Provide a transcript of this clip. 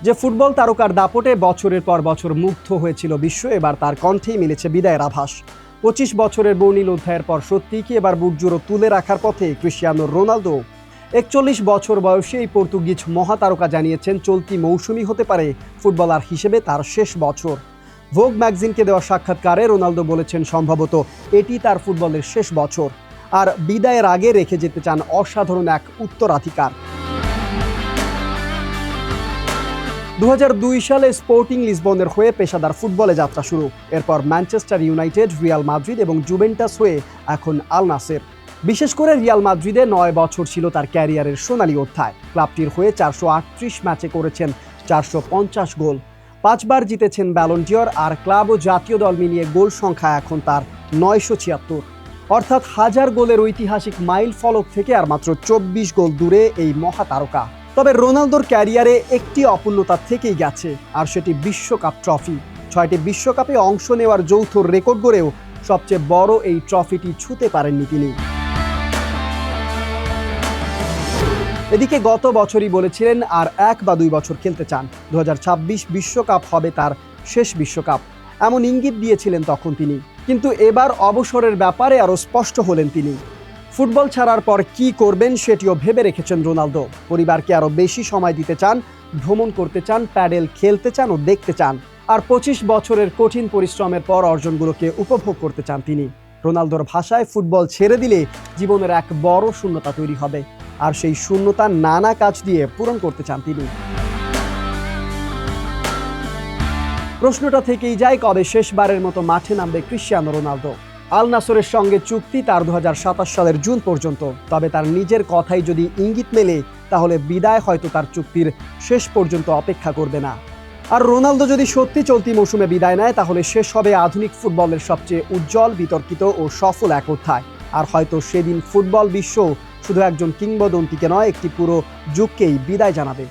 যে ফুটবল তারকার দাপটে বছরের পর বছর মুগ্ধ হয়েছিল বিশ্ব, এবার তার কণ্ঠেই মিলেছে বিদায়ের আভাস। 25 বছরের বর্ণিল অধ্যায়ের পর সত্যিই কি এবার বুটজোড়ো তুলে রাখার পথে ক্রিস্টিয়ানো রোনালদো? 41 বছর বয়সে এই পর্তুগিজ মহাতারকা জানিয়েছেন চলতি মৌসুমই হতে পারে ফুটবলার হিসেবে তার শেষ বছর। ভোগ ম্যাগাজিনকে দেওয়া সাক্ষাৎকারে রোনালদো বলেছেন সম্ভবত এটি তার ফুটবলের শেষ বছর, আর বিদায়ের আগে রেখে যেতে চান অসাধারণ এক উত্তরাধিকার। 2002 সালে স্পোর্টিং লিসবনের হয়ে পেশাদার ফুটবলে যাত্রা শুরু। এরপর ম্যানচেস্টার ইউনাইটেড, রিয়াল মাদ্রিদ এবং জুভেন্টাস হয়ে এখন আল নাসের। বিশেষ করে রিয়াল মাদ্রিদে 9 বছর ছিল তার ক্যারিয়ারের সোনালী অধ্যায়। ক্লাবটির হয়ে 438 ম্যাচে করেছেন 450 গোল, 5 বার জিতেছেন ব্যালন ডিওর, আর ক্লাব ও জাতীয় দল মিলিয়ে গোল সংখ্যা এখন তার 976। অর্থাৎ 1000 গোলের ঐতিহাসিক মাইল ফলক থেকে আর মাত্র 24 গোল দূরে এই মহাতারকা। তবে রোনালদোর ক্যারিয়ারে একটি অপূর্ণতা থেকেই গেছে, আর সেটি বিশ্বকাপ ট্রফি। 6টি বিশ্বকাপে অংশ নেওয়ার যৌথ রেকর্ড গড়েও সবচেয়ে বড় এই ট্রফিটি ছুঁতে পারেননি তিনি। এদিকে গত বছরই বলেছিলেন আর 1 বা 2 বছর খেলতে চান। 2026 বিশ্বকাপ হবে তার শেষ বিশ্বকাপ, এমন ইঙ্গিত দিয়েছিলেন তখন তিনি। কিন্তু এবার অবসরের ব্যাপারে আরও স্পষ্ট হলেন তিনি। ফুটবল ছাড়ার পর কি করবেন সেটিও ভেবে রেখেছেন রোনালদো। পরিবারকে আরও বেশি সময় দিতে চান, ভ্রমণ করতে চান, প্যাডেল খেলতে চান ও দেখতে চান, আর 25 বছরের কঠিন পরিশ্রমের পর অর্জনগুলোকে উপভোগ করতে চান তিনি। রোনালদোর ভাষায় ফুটবল ছেড়ে দিলে জীবনের এক বড় শূন্যতা তৈরি হবে, আর সেই শূন্যতা নানা কাজ দিয়ে পূরণ করতে চান তিনি। প্রশ্নটা থেকেই যায়, কবে শেষবারের মতো মাঠে নামবে ক্রিস্টিয়ানো রোনালদো? আল নাসরের সঙ্গে চুক্তি তার 2027 সালের জুন পর্যন্ত। তবে তার নিজের কথাই যদি ইঙ্গিত মেলে, তাহলে বিদায় হয়তো তার চুক্তির শেষ পর্যন্ত অপেক্ষা করবে না। আর রোনালদো যদি সত্যি চলতি মৌসুমে বিদায় নেয়, তাহলে শেষ হবে আধুনিক ফুটবলের সবচেয়ে উজ্জ্বল, বিতর্কিত ও সফল এক অধ্যায়। আর হয়তো সেদিন ফুটবল বিশ্ব শুধু একজন কিংবদন্তিকে নয়, একটি পুরো যুগকেই বিদায় জানাবে।